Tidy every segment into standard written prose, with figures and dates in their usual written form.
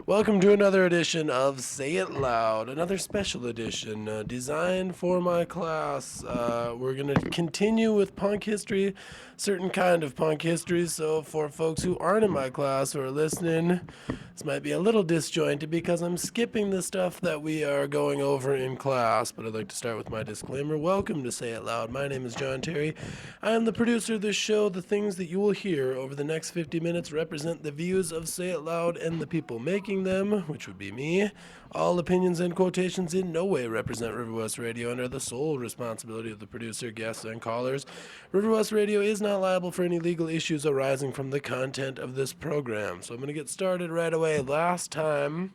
Welcome to another edition of Say It Loud, another special edition designed for my class. We're going to continue with punk history, certain kind of punk history, so for folks who aren't in my class or are listening, this might be a little disjointed because I'm skipping the stuff that we are going over in class, but I'd like to start with my disclaimer. Welcome to Say It Loud. My name is John Terry. I am the producer of this show. The things that you will hear over the next 50 minutes represent the views of Say It Loud and the people making them, which would be me. All opinions and quotations in no way represent River West Radio and are the sole responsibility of the producer, guests, and callers. River West Radio is not liable for any legal issues arising from the content of this program. So I'm going to get started right away. Last time,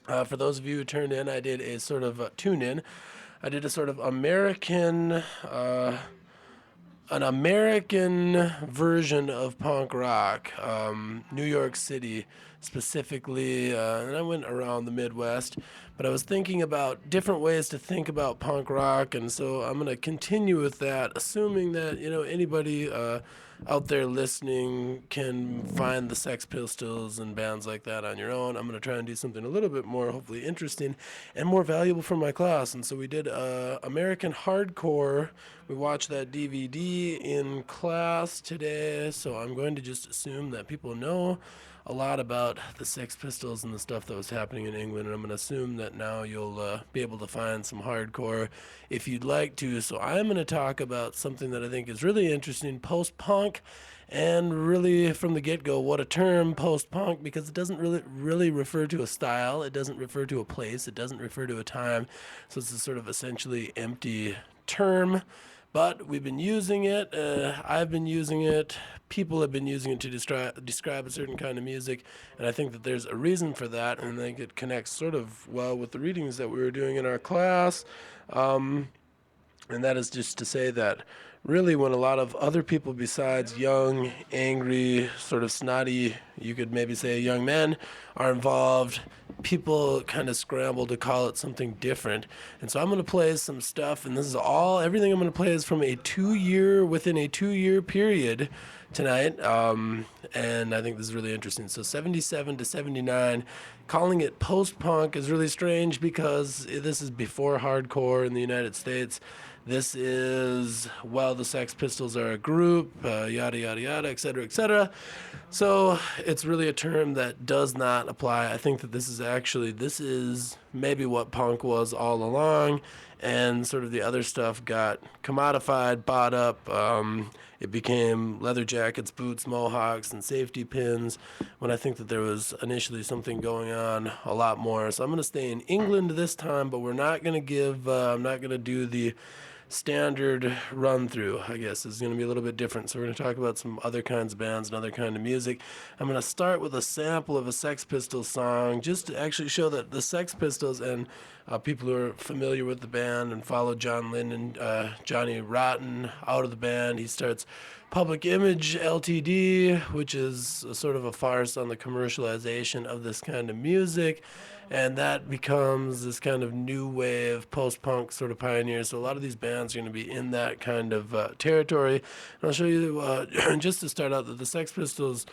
for those of you who tuned in, I did a sort of tune-in. I did a sort of American version of punk rock, New York City specifically, and I went around the Midwest, but I was thinking about different ways to think about punk rock, and so I'm going to continue with that, assuming that, anybody out there listening can find the Sex Pistols and bands like that on your own. I'm going to try and do something a little bit more, hopefully interesting, and more valuable for my class, and so we did American Hardcore. We watched that DVD in class today, so I'm going to just assume that people know a lot about the Sex Pistols and the stuff that was happening in England, and I'm going to assume that now you'll be able to find some hardcore if you'd like to. So I'm going to talk about something that I think is really interesting, post-punk, and really from the get-go, what a term, post-punk, because it doesn't really refer to a style, it doesn't refer to a place, it doesn't refer to a time, so it's a sort of essentially empty term. But we've been using it, I've been using it, people have been using it to describe a certain kind of music, and I think that there's a reason for that, and I think it connects sort of well with the readings that we were doing in our class, and that is just to say that really when a lot of other people besides young, angry, sort of snotty, you could maybe say young men, are involved, people kind of scramble to call it something different. And so I'm going to play some stuff, and this is everything I'm going to play is from within a 2-year period tonight, and I think this is really interesting. So 77 to 79, calling it post-punk is really strange because this is before hardcore in the United States. This is while the Sex Pistols are a group, yada, yada, yada, et cetera, so it's really a term that does not apply. I think that this is maybe what punk was all along, and sort of the other stuff got commodified, bought up. It became leather jackets, boots, mohawks, and safety pins, when I think that there was initially something going on a lot more. So I'm going to stay in England this time, but we're not going to I'm not going to do the standard run through. I guess is going to be a little bit different. So we're going to talk about some other kinds of bands and other kind of music. I'm going to start with a sample of a Sex Pistols song, just to actually show that the Sex Pistols and people who are familiar with the band and follow John Lennon, Johnny Rotten out of the band. He starts Public Image Ltd., which is a sort of a farce on the commercialization of this kind of music, and that becomes this kind of new wave post-punk sort of pioneer. So a lot of these bands are going to be in that kind of territory. And I'll show you, just to start out, that the Sex Pistols,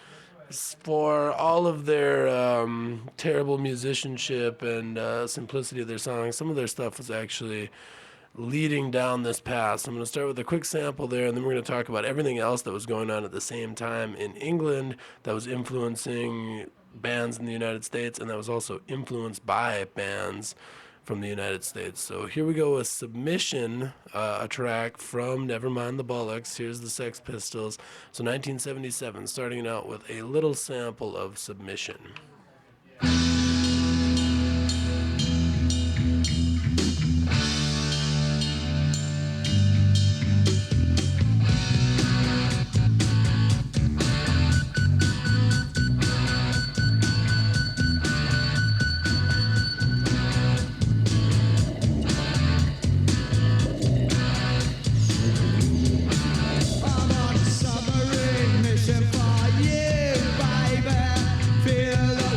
for all of their terrible musicianship and simplicity of their songs, some of their stuff was actually leading down this path. So I'm going to start with a quick sample there, and then we're going to talk about everything else that was going on at the same time in England that was influencing bands in the United States, and that was also influenced by bands from the United States. So here we go with Submission, a track from Nevermind the Bollocks. Here's the Sex Pistols. So 1977, starting out with a little sample of Submission. Submarine mission for you, baby. Feel the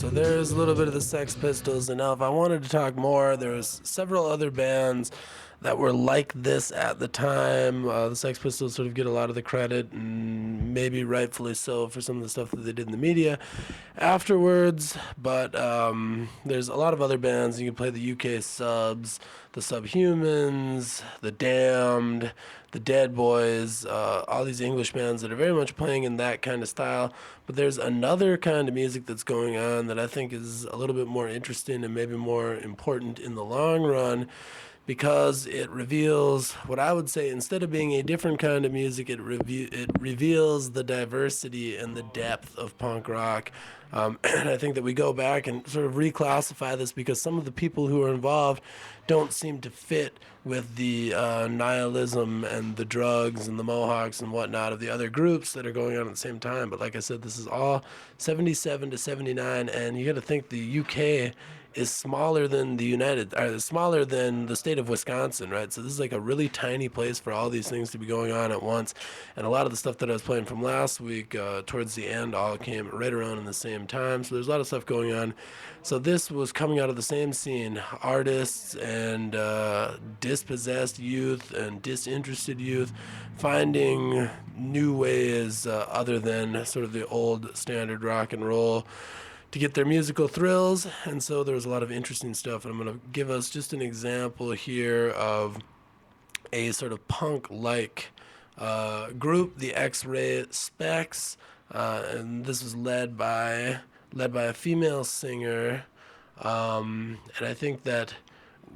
So there's a little bit of the Sex Pistols, and now if I wanted to talk more, there's several other bands that were like this at the time. The Sex Pistols sort of get a lot of the credit, and maybe rightfully so, for some of the stuff that they did in the media afterwards. But there's a lot of other bands. You can play the UK Subs, the Subhumans, the Damned, the Dead Boys, all these English bands that are very much playing in that kind of style. But there's another kind of music that's going on that I think is a little bit more interesting and maybe more important in the long run, because it reveals what I would say, instead of being a different kind of music, it reveals the diversity and the depth of punk rock. And I think that we go back and sort of reclassify this because some of the people who are involved don't seem to fit with the nihilism and the drugs and the mohawks and whatnot of the other groups that are going on at the same time. But like I said, this is all 77 to 79, and you got to think the UK is smaller than smaller than the state of Wisconsin, right? So this is like a really tiny place for all these things to be going on at once. And a lot of the stuff that I was playing from last week, towards the end, all came right around in the same time. So there's a lot of stuff going on. So this was coming out of the same scene: artists and dispossessed youth and disinterested youth finding new ways other than sort of the old standard rock and roll to get their musical thrills. And so there was a lot of interesting stuff, and I'm going to give us just an example here of a sort of punk-like group, the X-Ray Specs, and this was led by a female singer, and I think that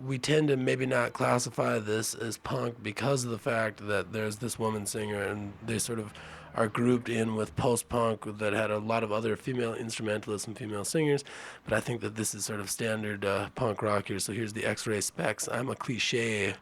we tend to maybe not classify this as punk because of the fact that there's this woman singer, and they sort of are grouped in with post-punk that had a lot of other female instrumentalists and female singers. But I think that this is sort of standard punk rock here. So here's the X-Ray Specs, I'm a Cliche.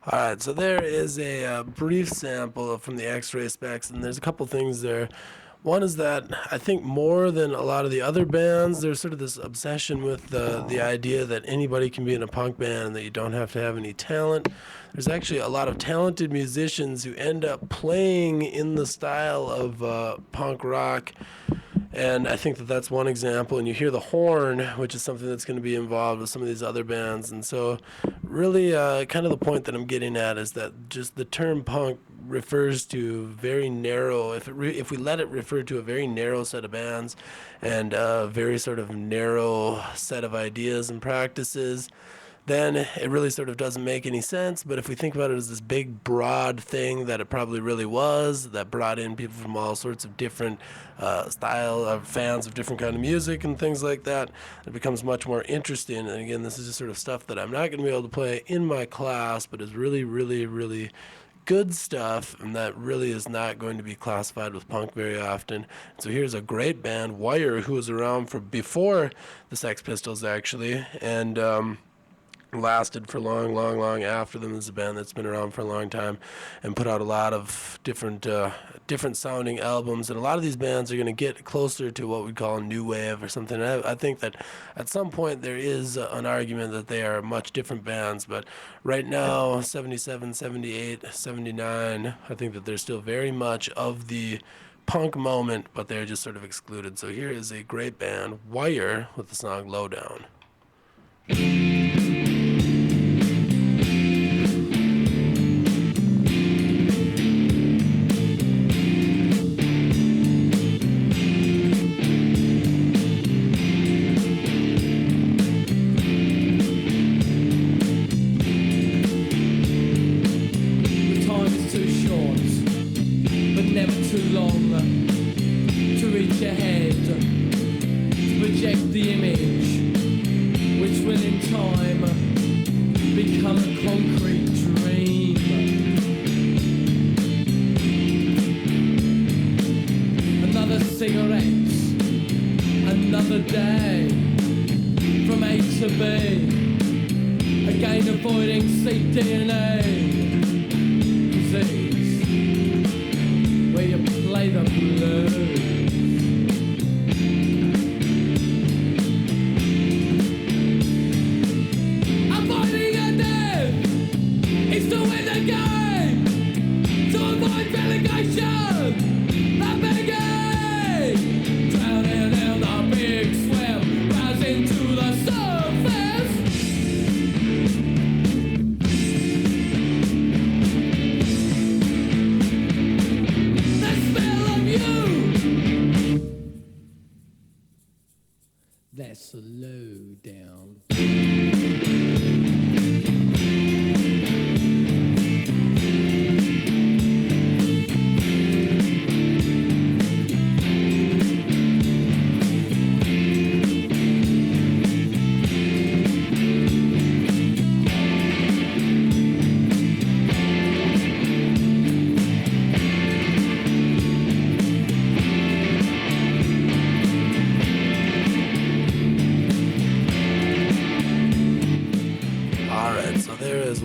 All right, so there is a brief sample from the X-Ray Specs, and there's a couple things there. One is that I think more than a lot of the other bands, there's sort of this obsession with the idea that anybody can be in a punk band and that you don't have to have any talent. There's actually a lot of talented musicians who end up playing in the style of punk rock. And I think that that's one example. And you hear the horn, which is something that's going to be involved with some of these other bands. And so really kind of the point that I'm getting at is that just the term punk refers to very narrow, if we let it refer to a very narrow set of bands and a very sort of narrow set of ideas and practices, then it really sort of doesn't make any sense. But if we think about it as this big, broad thing that it probably really was, that brought in people from all sorts of different style of fans of different kind of music and things like that, it becomes much more interesting. And again, this is just sort of stuff that I'm not going to be able to play in my class, but is really, really, really good stuff, and that really is not going to be classified with punk very often. So here's a great band, Wire, who was around for before the Sex Pistols, actually, and lasted for long, long, long after them. This is a band that's been around for a long time and put out a lot of different sounding albums. And a lot of these bands are going to get closer to what we'd call new wave or something. I think that at some point there is an argument that they are much different bands. But right now, 77, 78, 79, I think that they're still very much of the punk moment, but they're just sort of excluded. So here is a great band, Wire, with the song Lowdown.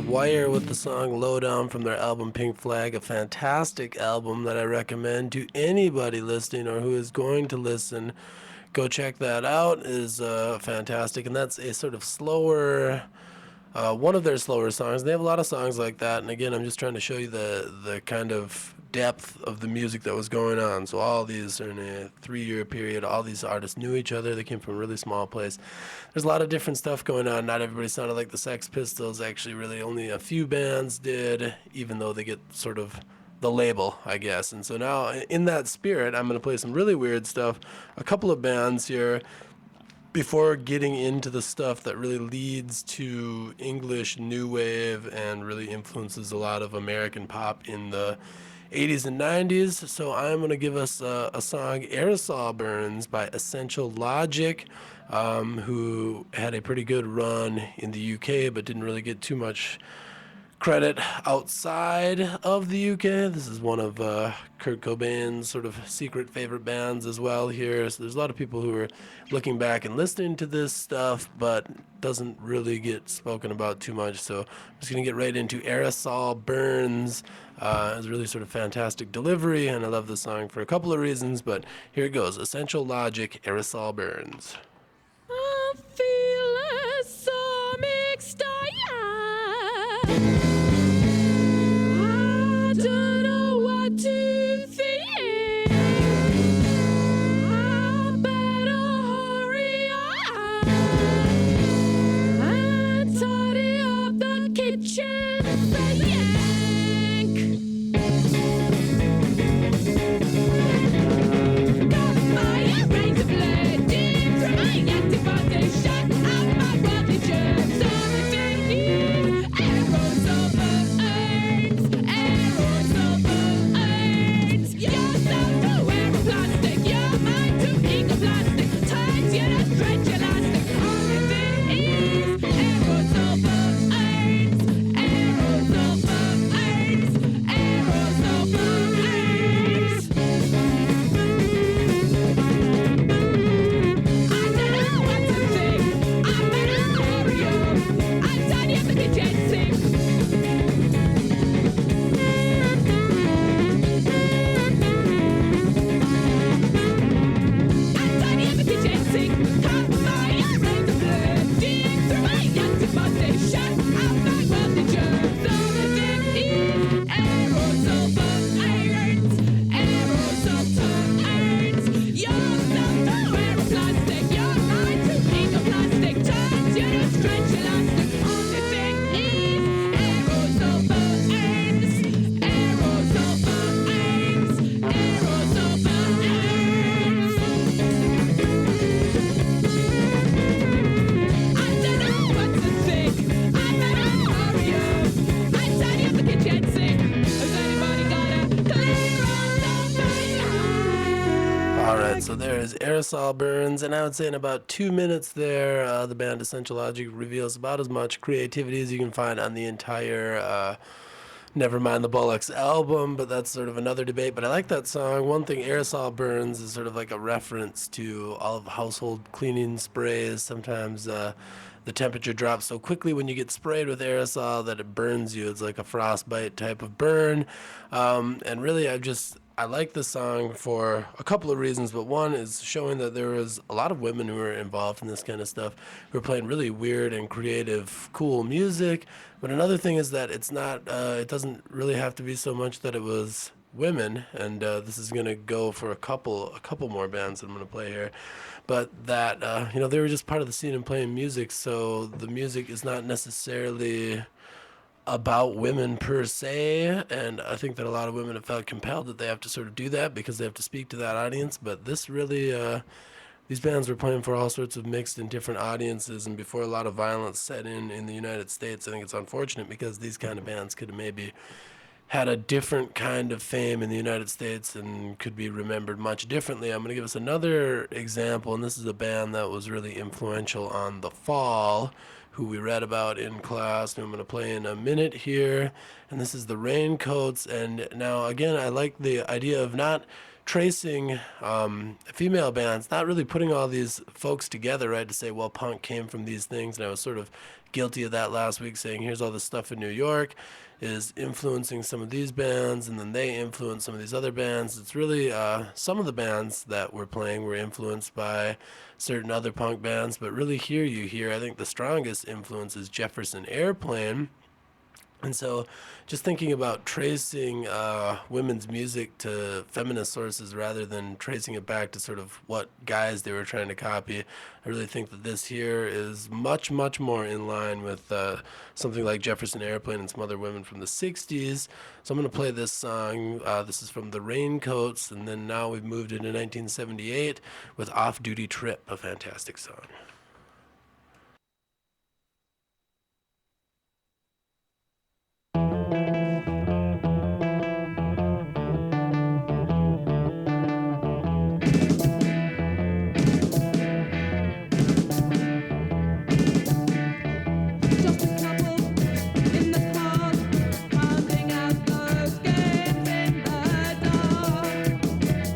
Wire with the song Lowdown from their album Pink Flag, a fantastic album that I recommend to anybody listening or who is going to listen. Go check that out. It is fantastic, and that's a sort of slower, one of their slower songs. They have a lot of songs like that, and again, I'm just trying to show you the kind of depth of the music that was going on. So all these are in a 3-year period. All these artists knew each other. They came from a really small place. There's a lot of different stuff going on. Not everybody sounded like the Sex Pistols. Actually, really only a few bands did, even though they get sort of the label, I guess. And so now, in that spirit, I'm going to play some really weird stuff. A couple of bands here before getting into the stuff that really leads to English new wave and really influences a lot of American pop in the 80s and 90s. So I'm going to give us a song, Aerosol Burns by Essential Logic, who had a pretty good run in the UK but didn't really get too much credit outside of the UK. This is one of Kurt Cobain's sort of secret favorite bands as well here. So there's a lot of people who are looking back and listening to this stuff, but doesn't really get spoken about too much. So I'm just going to get right into Aerosol Burns. It's really sort of fantastic delivery, and I love this song for a couple of reasons, but here it goes. Essential Logic, Aerosol Burns. I'm feeling so mixed up. I don't know what to think. I better hurry up and tidy up the kitchen. Fire rains of blood, deep from my active foundation. Out my body germs, everything here. Arrows of at my station. Outside wealthy germs, all the thing is aerosol burns, aerosol burns. You're so aeroplastic, you're mine to ecoplastic turns. You don't stretch elastic, all the thing is aerosol burns, aerosol burns, aerosol burns. I don't know what to think. I don't know how are you. I tidy up the kitchen sink. Has anybody got a clear on All right, so there is Aerosol Burns, and I would say in about 2 minutes there, the band Essential Logic reveals about as much creativity as you can find on the entire Nevermind the Bollocks album, but that's sort of another debate. But I like that song. One thing, Aerosol Burns is sort of like a reference to all of household cleaning sprays. Sometimes the temperature drops so quickly when you get sprayed with aerosol that it burns you. It's like a frostbite type of burn. And really, I like this song for a couple of reasons, but one is showing that there was a lot of women who were involved in this kind of stuff, who were playing really weird and creative, cool music. But another thing is that it's not, it doesn't really have to be so much that it was women, and this is gonna go for a couple more bands that I'm gonna play here, but that they were just part of the scene and playing music, so the music is not necessarily about women per se, and I think that a lot of women have felt compelled that they have to sort of do that because they have to speak to that audience. But this really, these bands were playing for all sorts of mixed and different audiences, and before a lot of violence set in the United States. I think it's unfortunate because these kind of bands could have maybe had a different kind of fame in the United States and could be remembered much differently. I'm going to give us another example, and this is a band that was really influential on The Fall, who we read about in class, and I'm going to play in a minute here. And this is the Raincoats. And now, again, I like the idea of not tracing female bands, not really putting all these folks together, right, to say, well, punk came from these things. And I was sort of guilty of that last week, saying, here's all this stuff in New York is influencing some of these bands, and then they influence some of these other bands. It's really some of the bands that we're playing were influenced by certain other punk bands, but really here you hear, I think the strongest influence is Jefferson Airplane. And so just thinking about tracing women's music to feminist sources rather than tracing it back to sort of what guys they were trying to copy, I really think that this here is much, much more in line with something like Jefferson Airplane and some other women from the 60s. So I'm going to play this song. This is from the Raincoats, and then now we've moved into 1978 with Off Duty Trip, a fantastic song. Just a couple in the park, pounding out those games in the dark.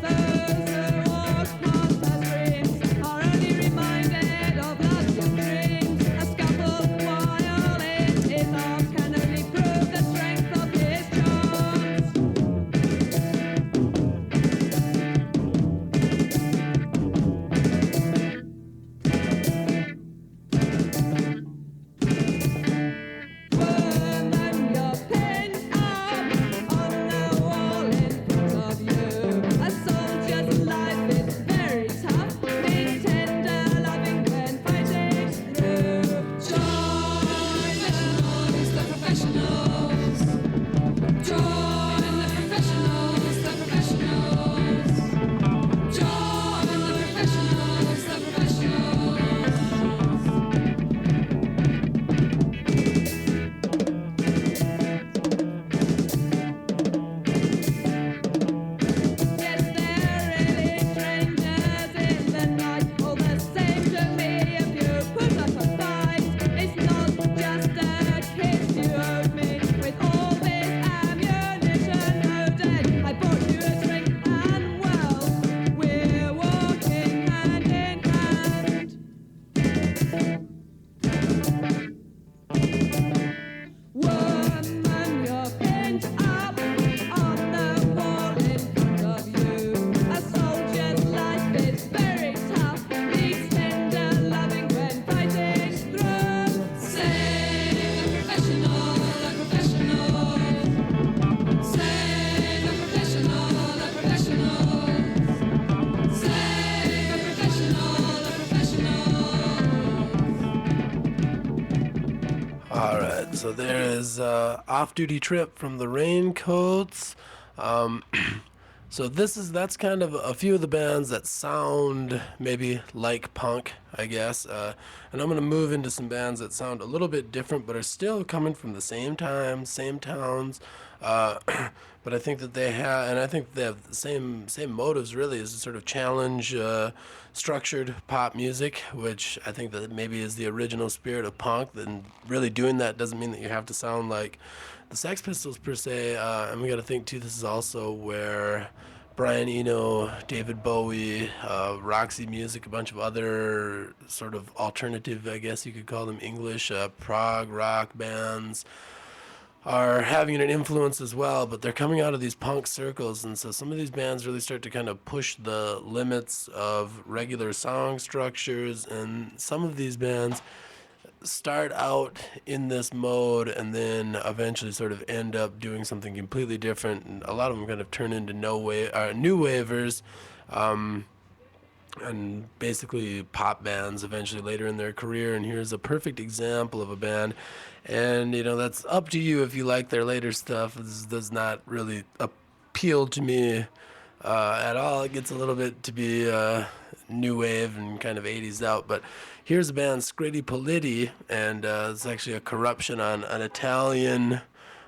Those who walk past our screens are only reminded All right, so there is off-duty trip from the Raincoats. Um, so that's kind of a few of the bands that sound maybe like punk, I guess. And I'm gonna move into some bands that sound a little bit different, but are still coming from the same time, same towns. Uh, but I think that they have, and I think they have the same motives really, is to sort of challenge structured pop music, which I think that maybe is the original spirit of punk. And really doing that doesn't mean that you have to sound like the Sex Pistols per se. And we got to think too, this is also where Brian Eno, David Bowie, Roxy Music, a bunch of other sort of alternative, I guess you could call them, English prog rock bands are having an influence as well, but they're coming out of these punk circles, and so some of these bands really start to kind of push the limits of regular song structures, and some of these bands start out in this mode and then eventually sort of end up doing something completely different, and a lot of them kind of turn into new wavers. And basically pop bands eventually later in their career. And here's a perfect example of a band, and that's up to you if you like their later stuff. This does not really appeal to me at all. It gets a little bit to be new wave and kind of 80s out, but here's a band, Scritti Politti, and it's actually a corruption on an Italian.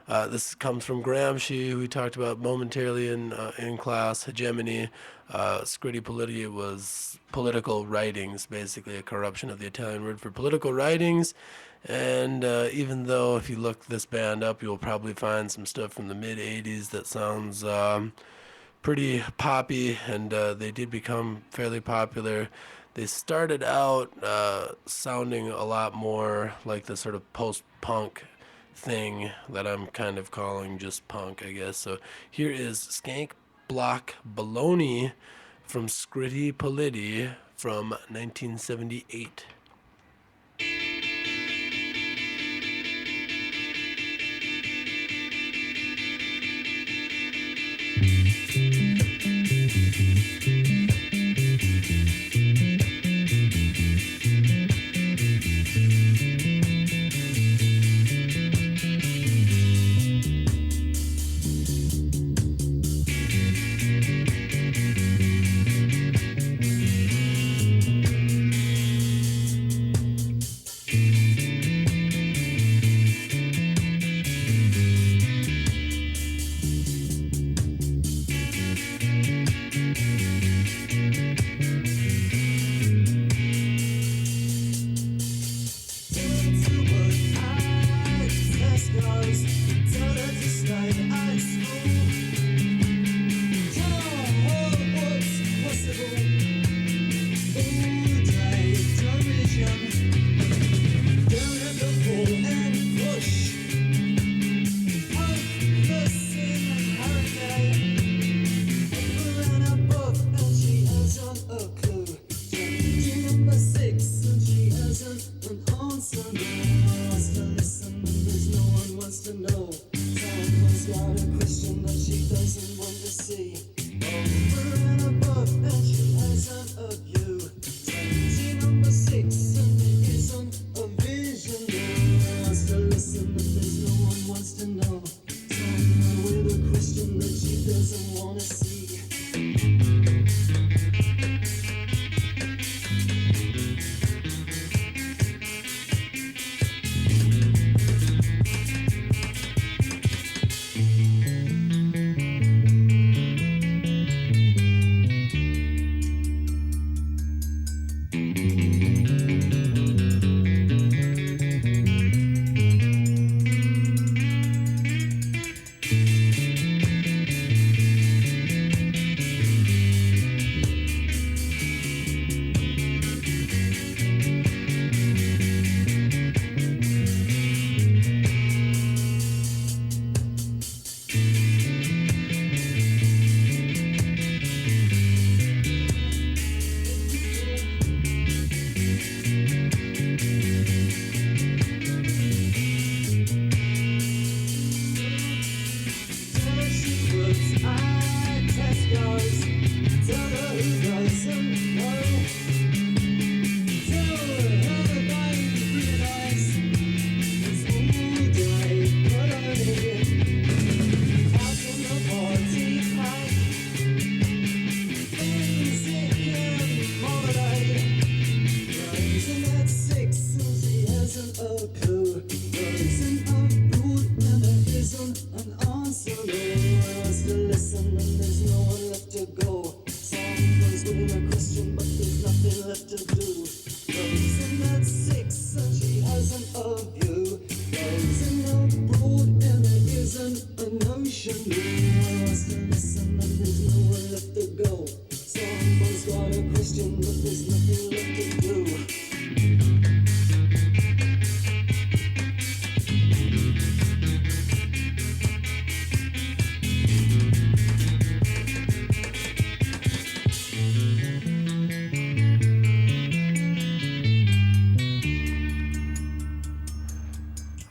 This comes from Gramsci, who we talked about momentarily in class, hegemony. Scritti Politti was political writings, basically a corruption of the Italian word for political writings. And even though if you look this band up, you'll probably find some stuff from the mid 80s that sounds pretty poppy, and they did become fairly popular. They started out sounding a lot more like the sort of post-punk thing that I'm kind of calling just punk, I guess. So here is Skank Block Baloney from Scritti Politti from 1978.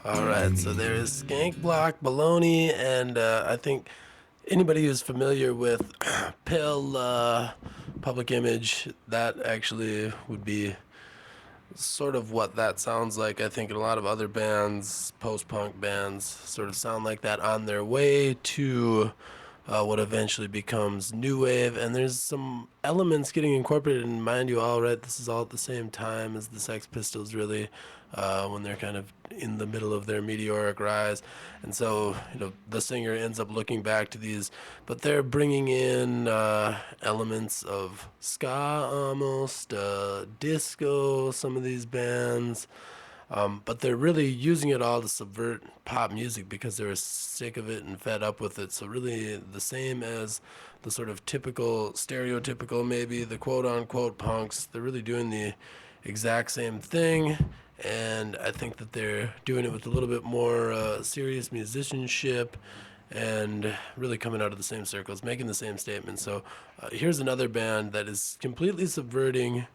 All right, so there is Skank Block, Baloney, and I think anybody who's familiar with Pale Public Image, that actually would be sort of what that sounds like. I think a lot of other bands, post-punk bands, sort of sound like that on their way to what eventually becomes new wave. And there's some elements getting incorporated. And mind you, all right, this is all at the same time as the Sex Pistols, really, when they're kind of in the middle of their meteoric rise. And so, the singer ends up looking back to these, but they're bringing in elements of ska almost, disco, some of these bands. But they're really using it all to subvert pop music because they were sick of it and fed up with it. So really the same as the sort of typical, stereotypical, maybe the quote unquote punks, they're really doing the exact same thing. And I think that they're doing it with a little bit more serious musicianship and really coming out of the same circles, making the same statements. So here's another band that is completely subverting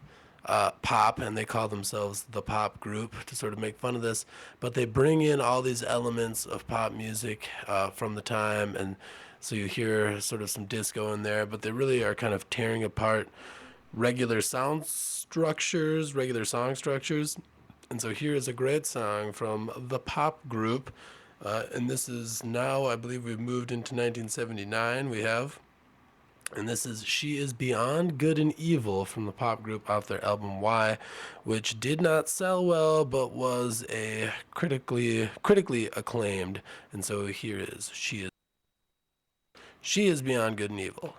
pop, and they call themselves the pop group to sort of make fun of this, but they bring in all these elements of pop music from the time, and so you hear sort of some disco in there, but they really are kind of tearing apart regular sound structures, regular song structures. And so here is a great song from the pop group, and this is now, I believe we've moved into 1979, we have. And this is She Is Beyond Good and Evil from the pop group off their album Y, which did not sell well, but was a critically acclaimed. And so here is She Is Beyond Good and Evil.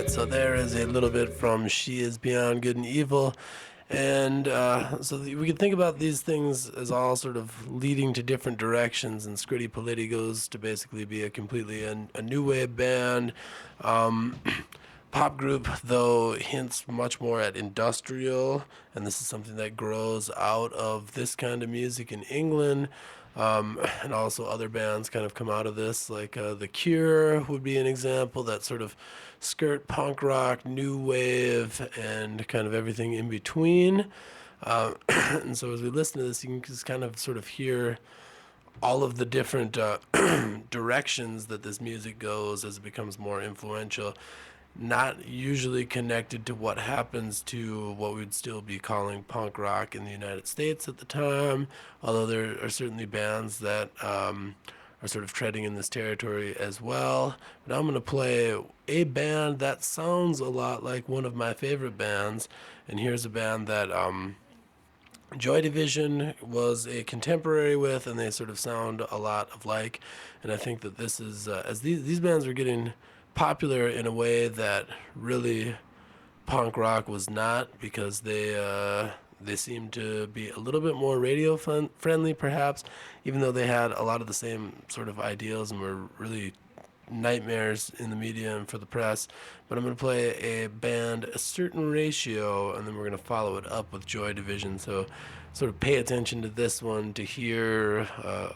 So there is a little bit from She Is Beyond Good and Evil. And so we can think about these things as all sort of leading to different directions. And Scritti Politti goes to basically be a completely a new wave band. Pop group, though, hints much more at industrial. And this is something that grows out of this kind of music in England. And also other bands kind of come out of this, like The Cure would be an example, that sort of skirt punk rock, new wave, and kind of everything in between. And so as we listen to this, you can just kind of sort of hear all of the different directions that this music goes as it becomes more influential. Not usually connected to what happens to what we'd still be calling punk rock in the United States at the time, although there are certainly bands that are sort of treading in this territory as well. But I'm going to play a band that sounds a lot like one of my favorite bands, and here's a band that Joy Division was a contemporary with, and they sort of sound a lot alike. And I think that this is, as these bands are getting popular in a way that really punk rock was not, because they seemed to be a little bit more radio friendly, perhaps, even though they had a lot of the same sort of ideals and were really nightmares in the media and for the press. But I'm going to play a band, A Certain Ratio, and then we're going to follow it up with Joy Division. So sort of pay attention to this one to hear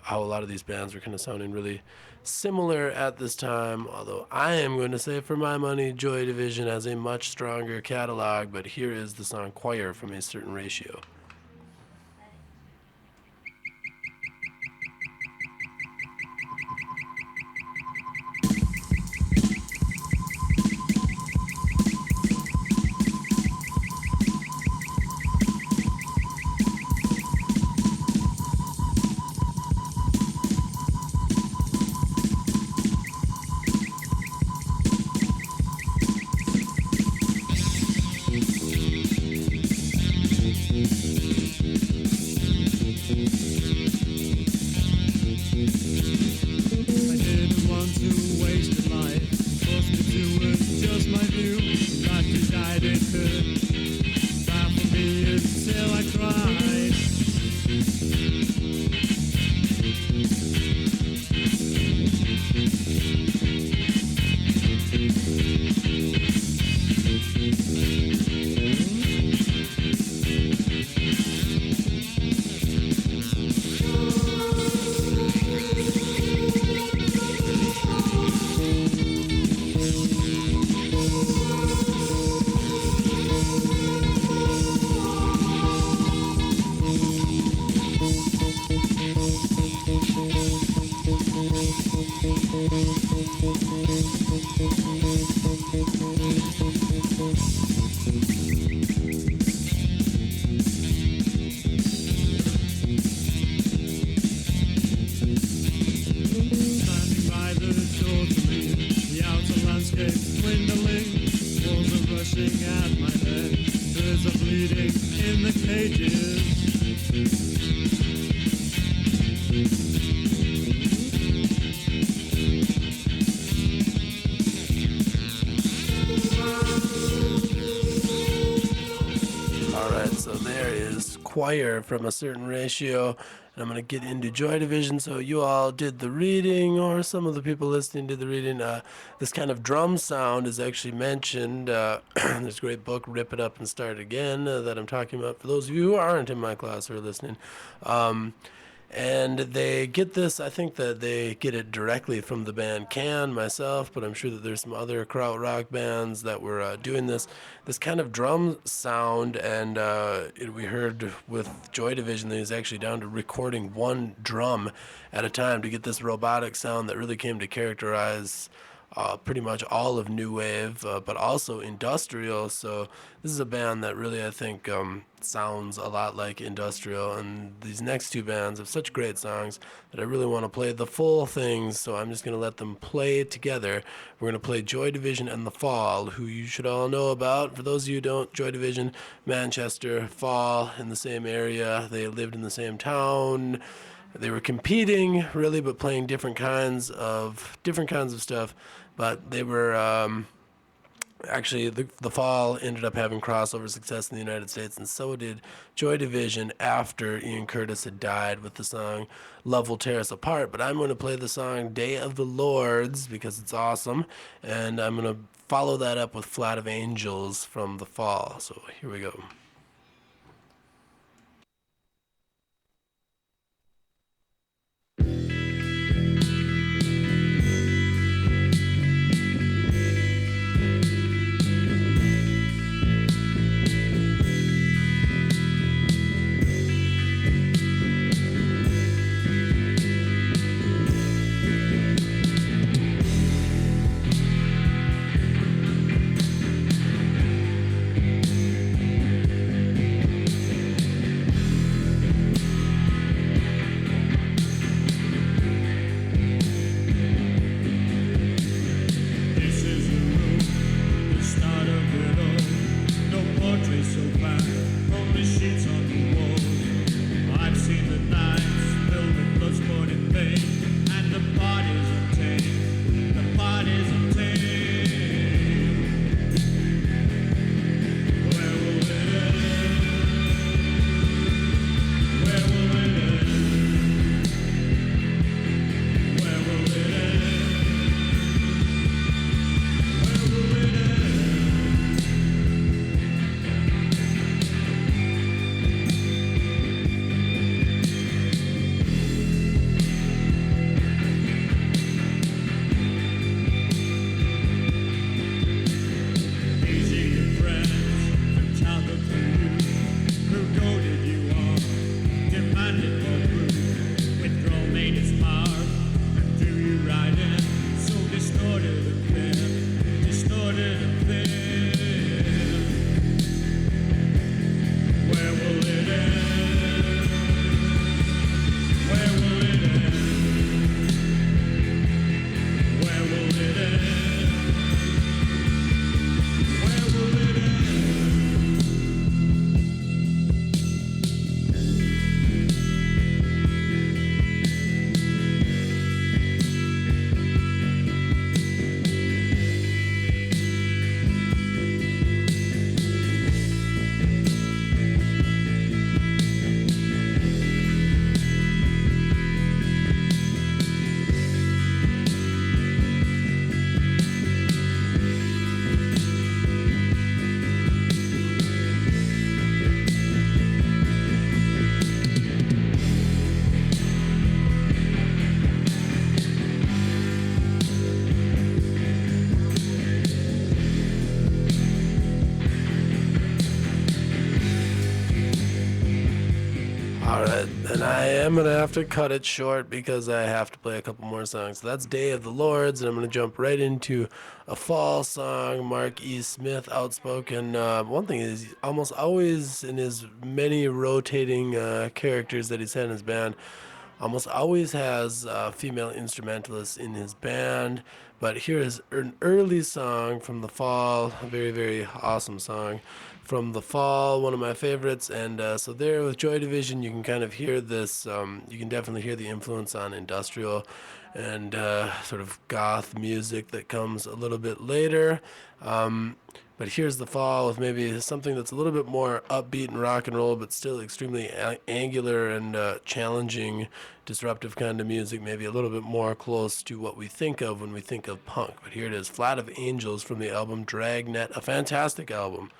how a lot of these bands were kind of sounding really similar at this time, although I am going to say, for my money, Joy Division has a much stronger catalog. But here is the song Choir from A Certain Ratio. Choir from A Certain Ratio, and I'm going to get into Joy Division. So you all did the reading, or some of the people listening did the reading. This kind of drum sound is actually mentioned. There's a great book, Rip It Up and Start Again, that I'm talking about for those of you who aren't in my class or are listening. And they get this, I think that they get it directly from the band Can, myself, but I'm sure that there's some other krautrock bands that were doing this kind of drum sound. And we heard with Joy Division that he's actually down to recording one drum at a time to get this robotic sound that really came to characterize pretty much all of New Wave, but also industrial. So this is a band that really, I think, sounds a lot like industrial. And these next two bands have such great songs that I really want to play the full things. So I'm just going to let them play together. We're going to play Joy Division and The Fall, who you should all know about. For those of you who don't, Joy Division, Manchester, Fall, in the same area. They lived in the same town. They were competing, really, but playing different kinds of stuff. But they were actually the Fall ended up having crossover success in the United States, and so did Joy Division after Ian Curtis had died, with the song "Love Will Tear Us Apart." But I'm going to play the song "Day of the Lords" because it's awesome, and I'm going to follow that up with "Flat of Angels" from the Fall. So here we go. All right, and I am gonna have to cut it short because I have to play a couple more songs. So that's Day of the Lords, and I'm gonna jump right into a fall song. Mark E. Smith, outspoken. One thing is, almost always in his many rotating characters that he's had in his band, almost always has female instrumentalists in his band. But here is an early song from the fall, a very, very awesome song from the fall, one of my favorites. And so there with Joy Division, you can kind of hear this, you can definitely hear the influence on industrial and sort of goth music that comes a little bit later. But here's the fall with maybe something that's a little bit more upbeat and rock and roll, but still extremely angular and challenging, disruptive kind of music, maybe a little bit more close to what we think of when we think of punk. But here it is, Flat of Angels from the album Dragnet, a fantastic album.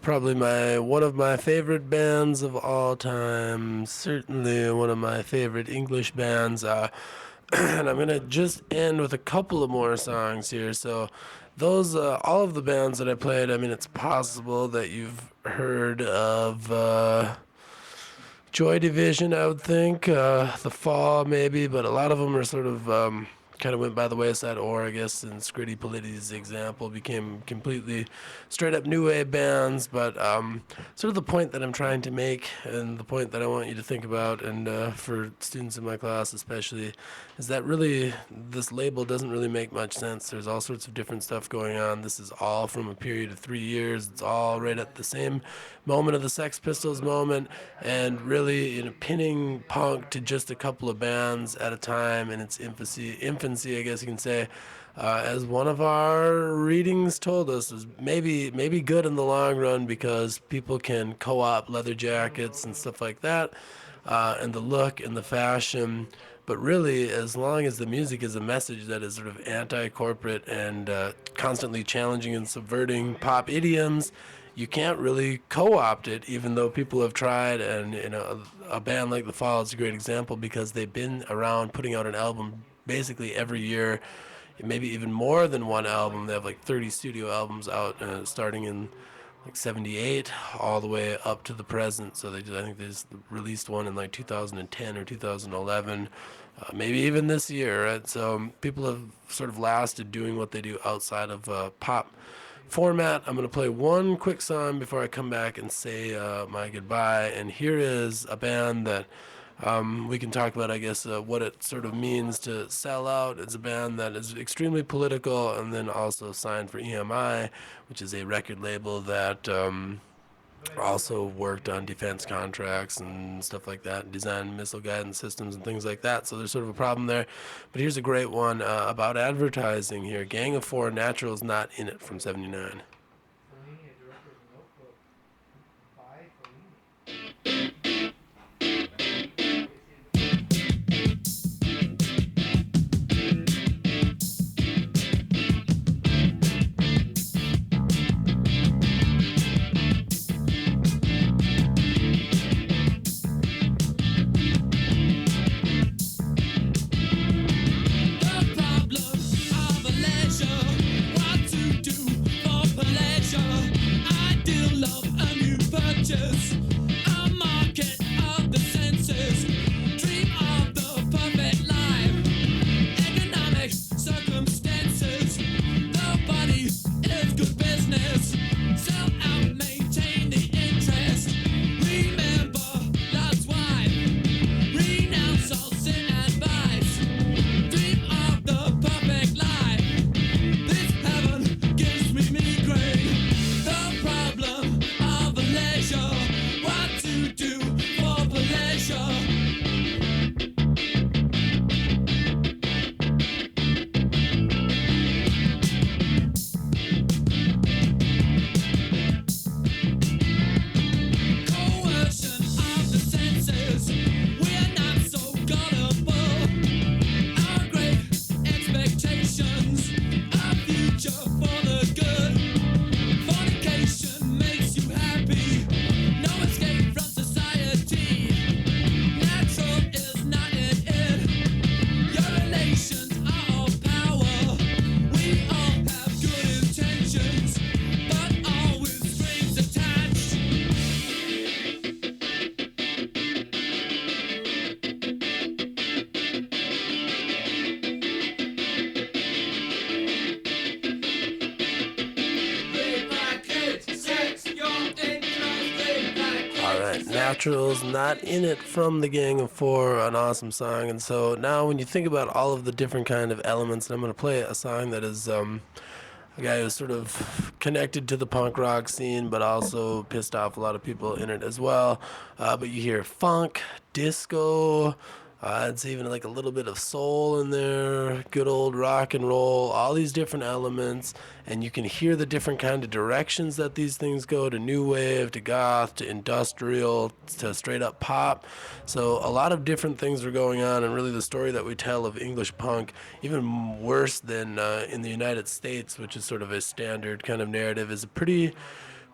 probably my one of my favorite bands of all time. Certainly one of my favorite English bands. And I'm gonna just end with a couple of more songs here. So, those all of the bands that I played. I mean, it's possible that you've heard of Joy Division. I would think The Fall maybe, but a lot of them are sort of kind of went by the wayside. Or I guess in Scritti Politi's example, became completely straight up new wave bands. But sort of the point that I'm trying to make, and the point that I want you to think about, and for students in my class especially, is that really this label doesn't really make much sense. There's all sorts of different stuff going on. This is all from a period of 3 years. It's all right at the same moment of the Sex Pistols moment, and really pinning punk to just a couple of bands at a time in its infancy, I guess you can say. As one of our readings told us, is maybe good in the long run because people can co-op leather jackets and stuff like that, and the look and the fashion. But really, as long as the music is a message that is sort of anti-corporate and constantly challenging and subverting pop idioms, you can't really co-opt it, even though people have tried. And a band like The Fall is a great example because they've been around putting out an album basically every year, maybe even more than one album. They have like 30 studio albums out, starting in like 78 all the way up to the present. So I think they just released one in like 2010 or 2011, maybe even this year, right? So people have sort of lasted doing what they do outside of pop format. I'm going to play one quick song before I come back and say my goodbye. And here is a band that we can talk about, I guess, what it sort of means to sell out. It's a band that is extremely political and then also signed for EMI, which is a record label that also worked on defense contracts and stuff like that, designed missile guidance systems and things like that. So there's sort of a problem there. But here's a great one about advertising here. Gang of Four, Natural's Not In It from 79. Natural's Not In It from the Gang of Four, an awesome song. And so now when you think about all of the different kind of elements, and I'm going to play a song that is a guy who's sort of connected to the punk rock scene, but also pissed off a lot of people in it as well. But you hear funk, disco, it's even like a little bit of soul in there, good old rock and roll, all these different elements, and you can hear the different kind of directions that these things go, to new wave, to goth, to industrial, to straight up pop. So a lot of different things are going on, and really the story that we tell of English punk, even worse than in the United States, which is sort of a standard kind of narrative, is a pretty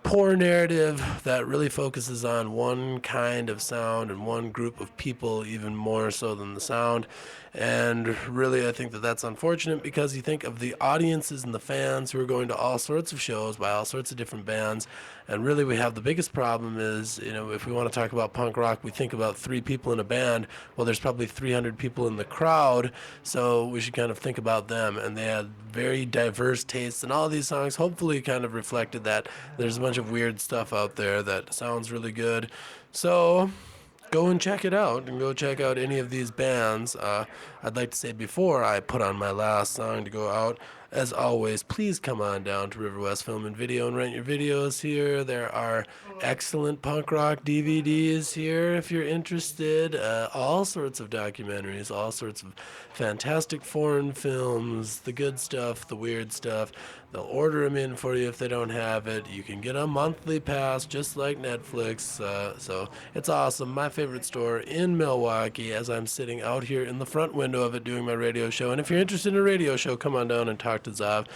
poor narrative that really focuses on one kind of sound and one group of people even more so than the sound. And really, I think that that's unfortunate because you think of the audiences and the fans who are going to all sorts of shows by all sorts of different bands. And really, we have the biggest problem is, if we want to talk about punk rock, we think about 3 people in a band. Well, there's probably 300 people in the crowd, so we should kind of think about them. And they had very diverse tastes, and all these songs hopefully kind of reflected that. There's a bunch of weird stuff out there that sounds really good. So go and check it out, and go check out any of these bands. I'd like to say before I put on my last song to go out, as always, please come on down to River West Film and Video and rent your videos here. There are excellent punk rock DVDs here if you're interested. All sorts of documentaries, all sorts of fantastic foreign films, the good stuff, the weird stuff. They'll order them in for you if they don't have it. You can get a monthly pass just like Netflix. So it's awesome. My favorite store in Milwaukee, as I'm sitting out here in the front window of it doing my radio show. And if you're interested in a radio show, come on down and talk to Zav,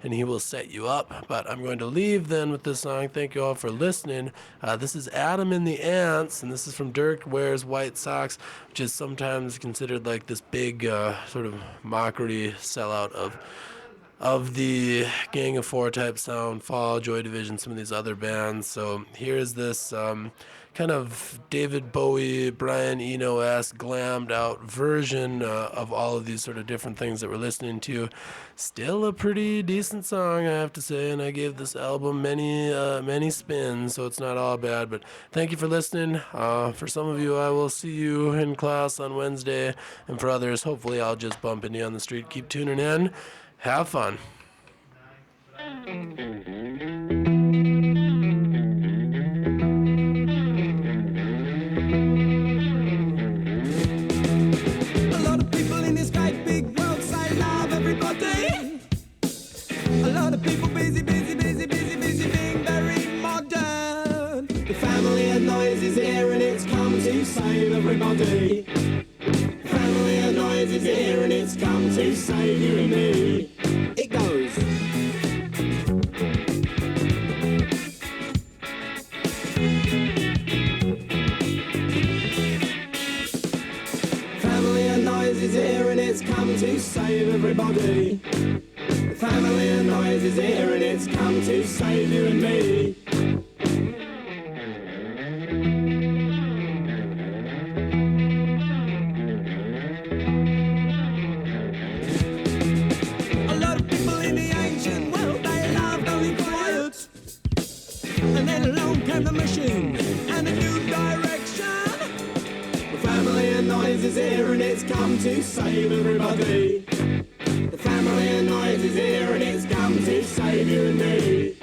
and he will set you up. But I'm going to leave then with this song. Thank you all for listening. This is Adam and the Ants, and this is from Dirk Wears White Socks, which is sometimes considered like this big sort of mockery sellout of the Gang of Four type sound, Fall, Joy Division, some of these other bands. So here's this kind of David Bowie, Brian Eno-esque, glammed out version of all of these sort of different things that we're listening to. Still a pretty decent song, I have to say, and I gave this album many spins, so it's not all bad. But thank you for listening. For some of you, I will see you in class on Wednesday, and for others, hopefully I'll just bump into you on the street. Keep tuning in. Have fun. A lot of people busy being very modern. The family of noise is here and it's come to save everybody. The family of noise is here and it's come to save you and me. It goes. Family of noise is here and it's come to save everybody. The family of noise is here and it's come to save you and me. A lot of people in the ancient world, they loved only quiet. And then along came the machine and a new direction. The family of noise is here and it's come to save everybody. The family of noise is here and it's come to save you and me.